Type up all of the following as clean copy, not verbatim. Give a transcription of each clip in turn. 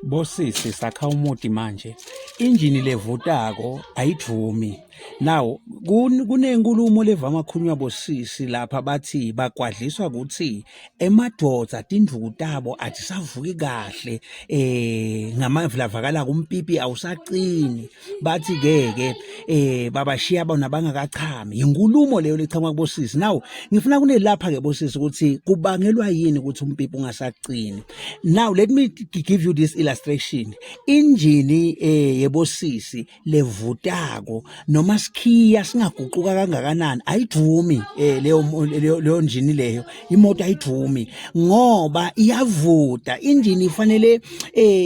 Bosisi sakha umuti manje injini levutako ayijumi. Now kunenkulumo levama khulunywa bosisi lapha bathi bagwadliswa ukuthi emadoda tindluku tabo azisavuki kahle ngamavlavakala kumpipi awusaqini bathi ke babashiya bona bangakachami. Inkulumo leyo lechamwa kubosisi. Now ngifuna kunelapha ke bosisi ukuthi kubangelwa yini ukuthi umpipi ungasaqini. Now let me give you this illustration. Injini yebosisi levutako noma sikhiya singaguquka kangakanani ayidumi leyo njini leyo imoto ayidumi ngoba iyavuta. Injini ifanele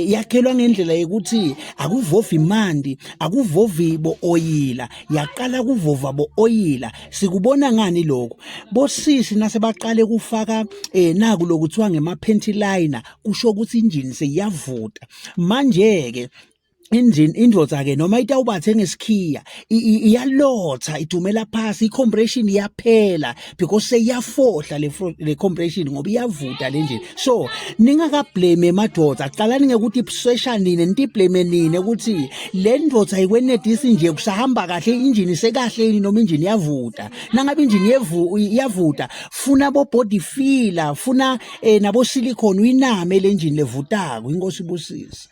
yakhelwa ngendlela yokuthi akuvovi imandi akuvovi bo oyila yaqala kuvova bo oyila. Sikubona ngani lokho bosisi nase baqale kufaka naku lokuthiwa ngemapanty liner kusho ukuthi injini seyavuta manje ke indvodza ke noma itawubathe ngesikhiya iyalotha idumela phasi icompression iyaphela because seyafohla le compression ngoba iyavuta le njini. So ningakablame emadoda qalani ngekuthi pressure nini ntiblame nini ukuthi le ndvodza ayikwenedisi nje kusahamba kahle injini sekahle noma injini yavuta. Nangabe injini yavuta funa bo body filler funa nabo silicone uyiname le njini levutako. Inkosi ibusise.